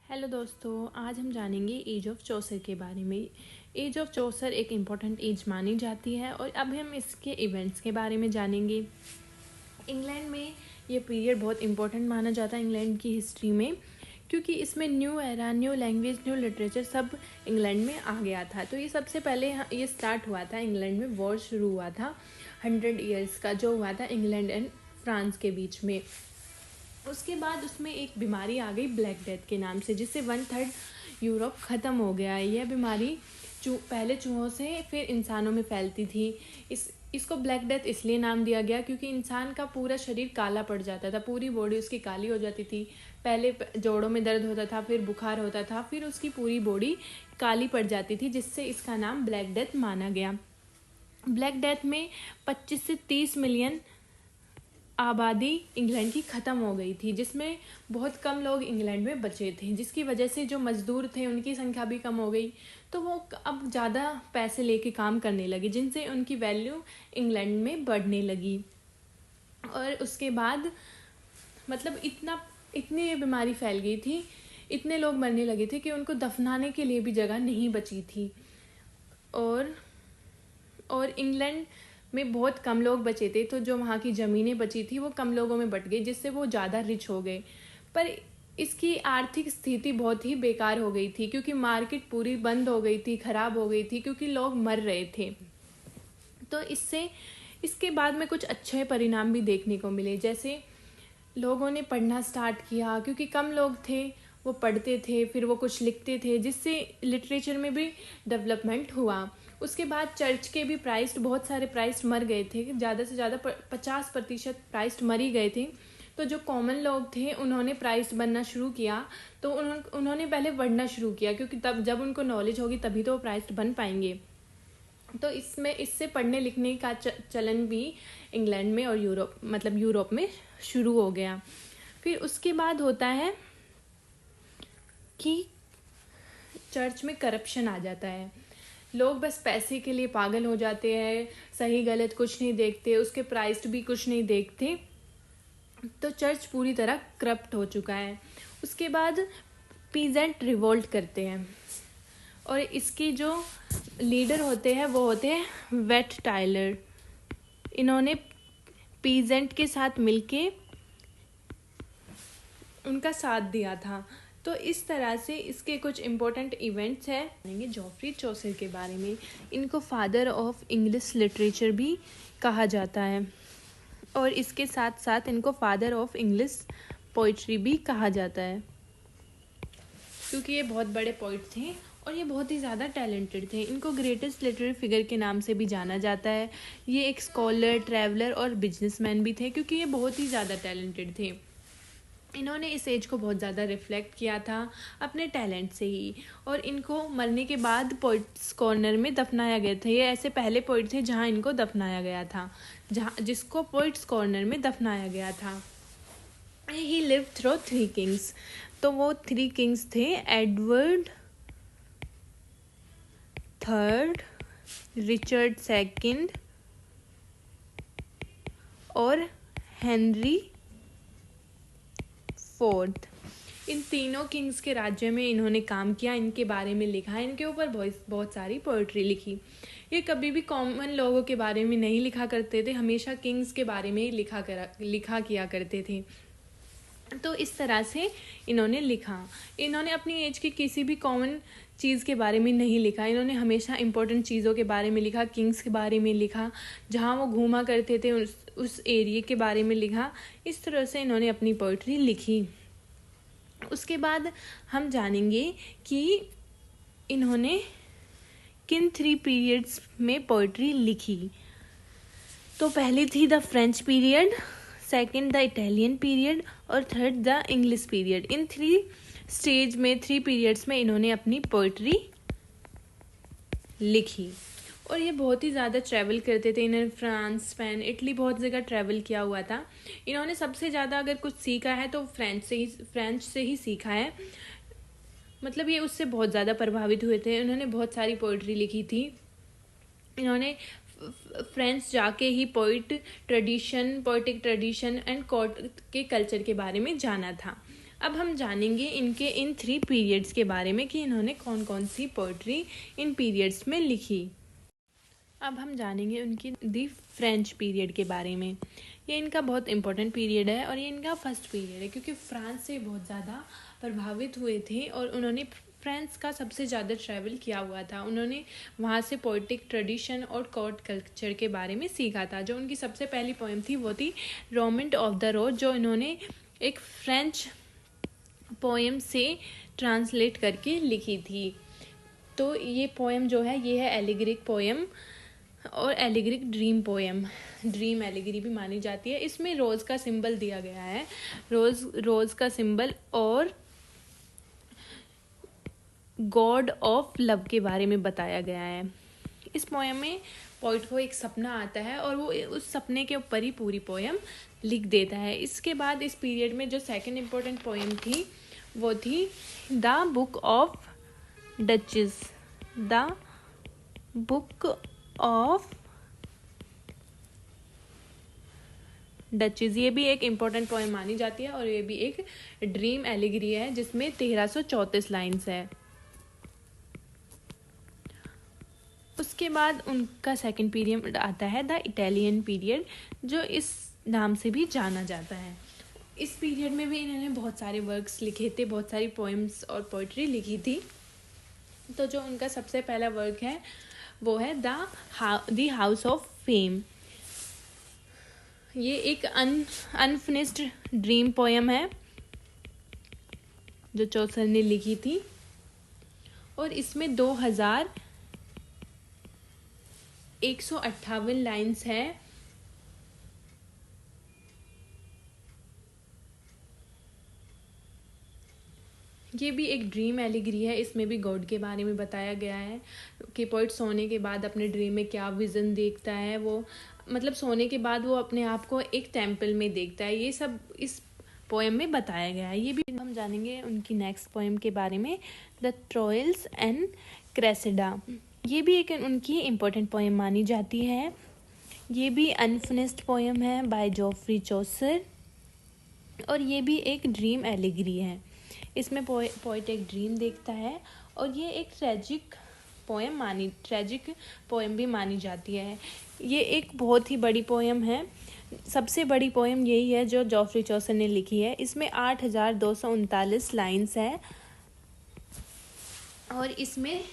Hello दोस्तों, आज हम जानेंगे एज ऑफ चौसर के बारे में। एज ऑफ चौसर एक इम्पॉर्टेंट एज मानी जाती है और अब हम इसके इवेंट्स के बारे में जानेंगे। इंग्लैंड में ये पीरियड बहुत इम्पोर्टेंट माना जाता है इंग्लैंड की हिस्ट्री में, क्योंकि इसमें new era, new language, new literature सब इंग्लैंड में आ गया था। तो ये सबसे पहले ये स्टार्ट हुआ था, इंग्लैंड में वॉर शुरू हुआ था 100 ईयर्स का, जो हुआ था इंग्लैंड एंड फ्रांस के बीच में। उसके बाद उसमें एक बीमारी आ गई ब्लैक डेथ के नाम से, जिससे 1/3 यूरोप ख़त्म हो गया। यह बीमारी पहले चूहों से फिर इंसानों में फैलती थी। इसको ब्लैक डेथ इसलिए नाम दिया गया क्योंकि इंसान का पूरा शरीर काला पड़ जाता था, पूरी बॉडी उसकी काली हो जाती थी। पहले जोड़ों में दर्द होता था, फिर बुखार होता था, फिर उसकी पूरी बॉडी काली पड़ जाती थी, जिससे इसका नाम ब्लैक डेथ माना गया। ब्लैक डेथ में 25 से 30 मिलियन आबादी इंग्लैंड की ख़त्म हो गई थी, जिसमें बहुत कम लोग इंग्लैंड में बचे थे, जिसकी वजह से जो मज़दूर थे उनकी संख्या भी कम हो गई। तो वो अब ज़्यादा पैसे लेके काम करने लगे, जिनसे उनकी वैल्यू इंग्लैंड में बढ़ने लगी। और उसके बाद मतलब इतनी ये बीमारी फैल गई थी, इतने लोग मरने लगे थे कि उनको दफनाने के लिए भी जगह नहीं बची थी। और इंग्लैंड में बहुत कम लोग बचे थे, तो जो वहाँ की ज़मीनें बची थी वो कम लोगों में बट गई, जिससे वो ज़्यादा रिच हो गए। पर इसकी आर्थिक स्थिति बहुत ही बेकार हो गई थी, क्योंकि मार्केट पूरी बंद हो गई थी, ख़राब हो गई थी, क्योंकि लोग मर रहे थे। तो इसके बाद में कुछ अच्छे परिणाम भी देखने को मिले, जैसे लोगों ने पढ़ना स्टार्ट किया, क्योंकि कम लोग थे, वो पढ़ते थे, फिर वो कुछ लिखते थे, जिससे लिटरेचर में भी डेवलपमेंट हुआ। उसके बाद चर्च के भी बहुत सारे प्राइस्ट मर गए थे, ज़्यादा से ज़्यादा 50% प्राइस्ट मर ही गए थे। तो जो कॉमन लोग थे उन्होंने प्राइस्ट बनना शुरू किया। तो उन्होंने पहले पढ़ना शुरू किया, क्योंकि तब जब उनको नॉलेज होगी तभी तो वो प्राइस्ट बन पाएंगे। तो इससे पढ़ने लिखने का चलन भी इंग्लैंड में और यूरोप में शुरू हो गया। फिर उसके बाद होता है कि चर्च में करप्शन आ जाता है। लोग बस पैसे के लिए पागल हो जाते हैं, सही गलत कुछ नहीं देखते, उसके प्राइस्ट भी कुछ नहीं देखते। तो चर्च पूरी तरह करप्ट हो चुका है। उसके बाद पीजेंट रिवोल्ट करते हैं, और इसके जो लीडर होते हैं वो होते हैं वेट टाइलर। इन्होंने पीजेंट के साथ मिलके उनका साथ दिया था। तो इस तरह से इसके कुछ इम्पोर्टेंट इवेंट्स हैं। जॉफ्री चौसर के बारे में, इनको फादर ऑफ इंग्लिश लिटरेचर भी कहा जाता है, और इसके साथ साथ इनको फादर ऑफ इंग्लिश पोइट्री भी कहा जाता है, क्योंकि ये बहुत बड़े पोइट थे और ये बहुत ही ज़्यादा टैलेंटेड थे। इनको ग्रेटेस्ट लिटरेरी फिगर के नाम से भी जाना जाता है। ये एक स्कॉलर, ट्रैवलर और बिजनेसमैन भी थे, क्योंकि ये बहुत ही ज़्यादा टैलेंटेड थे। इन्होंने इस एज को बहुत ज़्यादा रिफ्लेक्ट किया था अपने टैलेंट से ही, और इनको मरने के बाद पोइट्स कॉर्नर में दफनाया गया था। ये ऐसे पहले पोइट थे जहाँ इनको दफनाया गया था, जिसको पोइट्स कॉर्नर में दफनाया गया था। He live through 3 Kings. तो वो 3 किंग्स थे, एडवर्ड III, रिचर्ड II और हेनरी IV। इन तीनों किंग्स के राज्य में इन्होंने काम किया, इनके बारे में लिखा, इनके ऊपर बहुत सारी पोइट्री लिखी। ये कभी भी कॉमन लोगों के बारे में नहीं लिखा करते थे, हमेशा किंग्स के बारे में ही लिखा किया करते थे। तो इस तरह से इन्होंने लिखा। इन्होंने अपनी एज की किसी भी कॉमन चीज़ के बारे में नहीं लिखा, इन्होंने हमेशा इम्पोर्टेंट चीज़ों के बारे में लिखा, किंग्स के बारे में लिखा, जहाँ वो घूमा करते थे उस एरिया के बारे में लिखा। इस तरह से इन्होंने अपनी पोइट्री लिखी। उसके बाद हम जानेंगे कि इन्होंने किन 3 पीरियड्स में पोइट्री लिखी। तो पहली थी the French period, second the Italian period और थर्ड द इंग्लिश पीरियड। इन 3 पीरियड्स में इन्होंने अपनी पोइट्री लिखी। और ये बहुत ही ज़्यादा ट्रैवल करते थे। इन्होंने फ्रांस, स्पेन, इटली बहुत जगह ट्रैवल किया हुआ था। इन्होंने सबसे ज़्यादा अगर कुछ सीखा है तो फ्रेंच से ही सीखा है। मतलब ये उससे बहुत ज़्यादा प्रभावित हुए थे। इन्होंने बहुत सारी पोइट्री लिखी थी। इन्होंने फ्रेंच जाके ही पोइटिक ट्रेडिशन एंड कोर्ट के कल्चर के बारे में जाना था। अब हम जानेंगे इनके इन 3 पीरियड्स के बारे में कि इन्होंने कौन कौन सी पोइट्री इन पीरियड्स में लिखी। अब हम जानेंगे उनकी दी फ्रेंच पीरियड के बारे में। ये इनका बहुत इम्पोर्टेंट पीरियड है और ये इनका फर्स्ट पीरियड है, क्योंकि फ्रांस से बहुत ज़्यादा प्रभावित हुए थे और उन्होंने फ्रांस का सबसे ज़्यादा ट्रैवल किया हुआ था। उन्होंने वहाँ से पोइटिक ट्रेडिशन और कोर्ट कल्चर के बारे में सीखा था। जो उनकी सबसे पहली पोएम थी वो थी रोमेंट ऑफ द रोज, जो इन्होंने एक फ्रेंच पोएम से ट्रांसलेट करके लिखी थी। तो ये पोएम जो है ये है एलिगरिक पोएम और एलिगरिक ड्रीम पोएम, ड्रीम एलिगरी भी मानी जाती है। इसमें रोज़ का सिंबल दिया गया है, रोज़ का सिंबल और गॉड ऑफ लव के बारे में बताया गया है। इस पोएम में पोइट को एक सपना आता है और वो उस सपने के ऊपर ही पूरी पोएम लिख देता है। इसके बाद इस पीरियड में जो सेकंड इम्पोर्टेंट पोएम थी वो थी the book of duchess, the book of duchess. ये भी एक इम्पोर्टेंट पोएम मानी जाती है और ये भी एक ड्रीम एलिगरी है जिसमें 1334 लाइन्स है। उसके बाद उनका सेकंड पीरियड आता है द इटालियन पीरियड, जो इस नाम से भी जाना जाता है। इस पीरियड में भी इन्होंने बहुत सारे वर्क्स लिखे थे, बहुत सारी पोएम्स और पोइट्री लिखी थी। तो जो उनका सबसे पहला वर्क है वो है द हाउस ऑफ फेम। ये एक अनफिनिश्ड ड्रीम पोएम है जो चौसर ने लिखी थी और इसमें 2158 लाइन्स है। ये भी एक ड्रीम एलिगरी है। इसमें भी गॉड के बारे में बताया गया है कि पोइट सोने के बाद अपने ड्रीम में क्या विज़न देखता है। वो मतलब सोने के बाद वो अपने आप को एक टेम्पल में देखता है। ये सब इस पोएम में बताया गया है। ये भी हम जानेंगे उनकी नेक्स्ट पोएम के बारे में, द ट्रोइल्स एंड क्रेसिडा। ये भी एक उनकी इम्पोर्टेंट पोएम मानी जाती है। ये भी अनफिनिश्ड पोएम है बाय जॉफ्री चौसर और ये भी एक ड्रीम एलिगरी है। इसमें पोइट एक ड्रीम देखता है और ये एक ट्रेजिक पोएम भी मानी जाती है। ये एक बहुत ही बड़ी पोएम है, सबसे बड़ी पोएम यही है जो जॉफ्री चौसर ने लिखी है। इसमें 8239 लाइन्स है और इसमें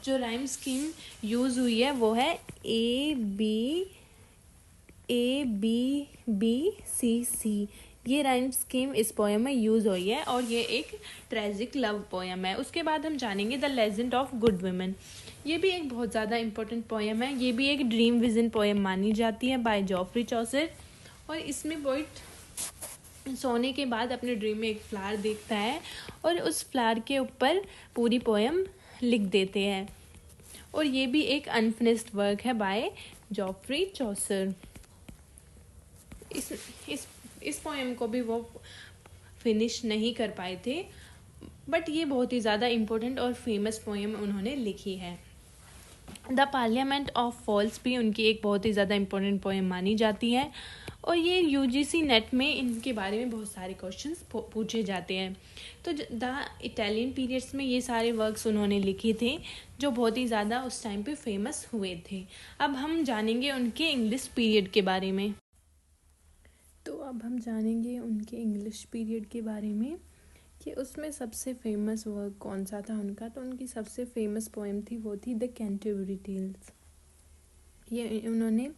जो राइम स्कीम यूज़ हुई है वो है ABBCC। ये राइम स्कीम इस पोएम में यूज़ हुई है और ये एक ट्रेजिक लव पोएम है। उसके बाद हम जानेंगे the legend of good women. ये भी एक बहुत ज़्यादा इम्पोर्टेंट पोएम है। ये भी एक ड्रीम विजन पोएम मानी जाती है बाय जॉफ्री चौसर और इसमें पोइट सोने के बाद अपने ड्रीम में एक फ्लावर देखता है और उस फ्लावर के ऊपर पूरी पोएम लिख देते हैं और ये भी एक अनफिनिश्ड वर्क है बाय जॉफ्री चौसर। इस पोएम को भी वो फिनिश नहीं कर पाए थे, बट ये बहुत ही ज़्यादा इम्पोर्टेंट और फेमस पोएम उन्होंने लिखी है। द पार्लियामेंट ऑफ फॉल्स भी उनकी एक बहुत ही ज़्यादा इम्पोर्टेंट पोएम मानी जाती है और ये UGC नेट में इनके बारे में बहुत सारे क्वेश्चंस पूछे जाते हैं। तो द इटालियन पीरियड्स में ये सारे वर्क्स उन्होंने लिखे थे जो बहुत ही ज़्यादा उस टाइम पे फेमस हुए थे। अब हम जानेंगे उनके इंग्लिश पीरियड के बारे में। तो अब हम जानेंगे उनके इंग्लिश पीरियड के बारे में कि उसमें सबसे फेमस वर्क कौन सा था उनका। तो उनकी सबसे फेमस पोएम थी वो थी द कैंटरबरी टेल्स। ये उन्होंने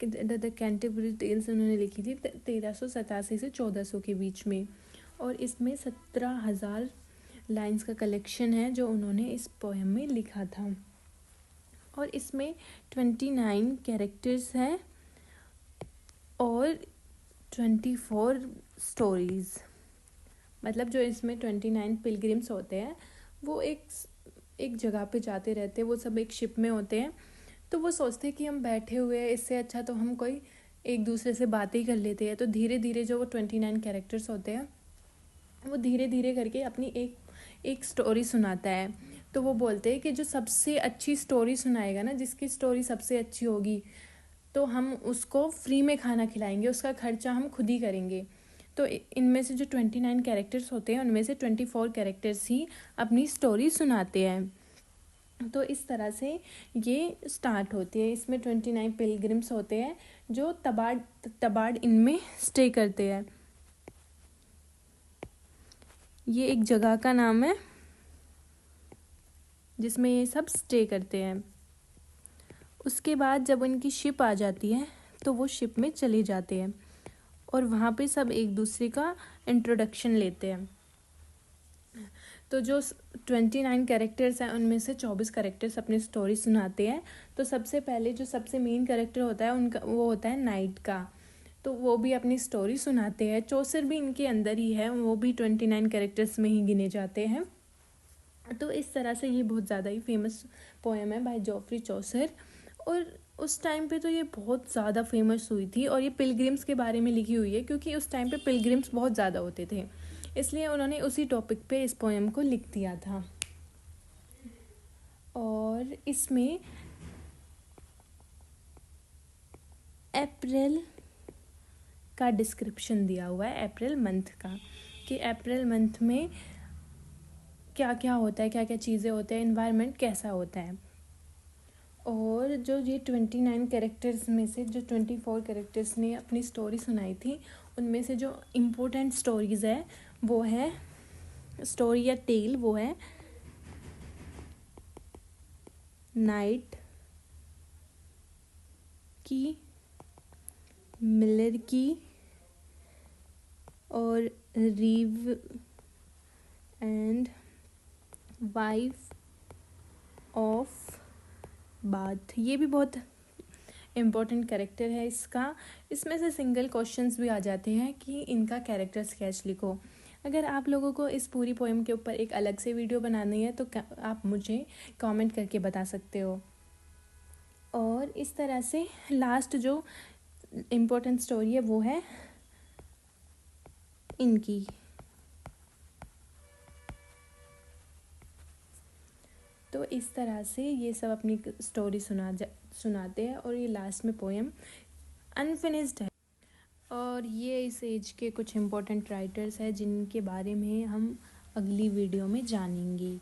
द कैंटरबरी टेल्स उन्होंने लिखी थी 1387 से 1400 के बीच में और इसमें 17,000 लाइन्स का कलेक्शन है जो उन्होंने इस पोएम में लिखा था और इसमें 29 कैरेक्टर्स हैं और 24 स्टोरीज़। मतलब जो इसमें 29 पिलग्रिम्स होते हैं वो एक जगह पे जाते रहते हैं, वो सब एक शिप में होते हैं। तो वो सोचते हैं कि हम बैठे हुए हैं, इससे अच्छा तो हम कोई एक दूसरे से बातें ही कर लेते हैं। तो धीरे धीरे जो वो 29 कैरेक्टर्स होते हैं वो धीरे धीरे करके अपनी एक स्टोरी सुनाता है। तो वो बोलते हैं कि जो सबसे अच्छी स्टोरी सुनाएगा ना, जिसकी स्टोरी सबसे अच्छी होगी, तो हम उसको फ्री में खाना खिलाएंगे, उसका खर्चा हम खुद ही करेंगे। तो इनमें से जो 29 कैरेक्टर्स होते हैं उनमें से 24 कैरेक्टर्स ही अपनी स्टोरी सुनाते हैं। तो इस तरह से ये स्टार्ट होती है। इसमें 29 पिलग्रिम्स होते हैं जो तबाड़ इनमें स्टे करते हैं। ये एक जगह का नाम है जिसमें ये सब स्टे करते हैं। उसके बाद जब उनकी शिप आ जाती है तो वो शिप में चले जाते हैं और वहाँ पे सब एक दूसरे का इंट्रोडक्शन लेते हैं। तो जो 29 कैरेक्टर्स हैं उनमें से 24 कैरेक्टर्स अपनी स्टोरी सुनाते हैं। तो सबसे पहले जो सबसे मेन कैरेक्टर होता है उनका वो होता है नाइट का। तो वो भी अपनी स्टोरी सुनाते हैं। चौसर भी इनके अंदर ही है, वो भी 29 कैरेक्टर्स में ही गिने जाते हैं। तो इस तरह से ये बहुत ज़्यादा ही फेमस पोएम है बाय जॉफ्री चौसर। और उस टाइम पे तो ये बहुत ज़्यादा फेमस हुई थी और ये पिलग्रिम्स के बारे में लिखी हुई है, क्योंकि उस टाइम पे पिलग्रिम्स बहुत ज़्यादा होते थे, इसलिए उन्होंने उसी टॉपिक पे इस पोएम को लिख दिया था। और इसमें अप्रैल का डिस्क्रिप्शन दिया हुआ है, अप्रैल मंथ का, कि अप्रैल मंथ में क्या क्या होता है, क्या क्या चीज़ें होते हैं, इन्वायरमेंट कैसा होता है। और जो ये 29 कैरेक्टर्स में से जो 24 कैरेक्टर्स ने अपनी स्टोरी सुनाई थी उनमें से जो इम्पोर्टेंट स्टोरीज़ है वो है स्टोरी या टेल, वो है नाइट की, मिलर की और रीव एंड वाइफ ऑफ बाथ। ये भी बहुत इम्पोर्टेंट कैरेक्टर है इसका। इसमें से सिंगल क्वेश्चंस भी आ जाते हैं कि इनका कैरेक्टर स्केच लिखो। अगर आप लोगों को इस पूरी पोएम के ऊपर एक अलग से वीडियो बनानी है तो आप मुझे कमेंट करके बता सकते हो। और इस तरह से लास्ट जो इम्पोर्टेंट स्टोरी है वो है इनकी। तो इस तरह से ये सब अपनी स्टोरी सुनाते हैं और ये लास्ट में पोएम अनफिनिश्ड है। और ये इस एज के कुछ इम्पोर्टेंट राइटर्स हैं जिनके बारे में हम अगली वीडियो में जानेंगे।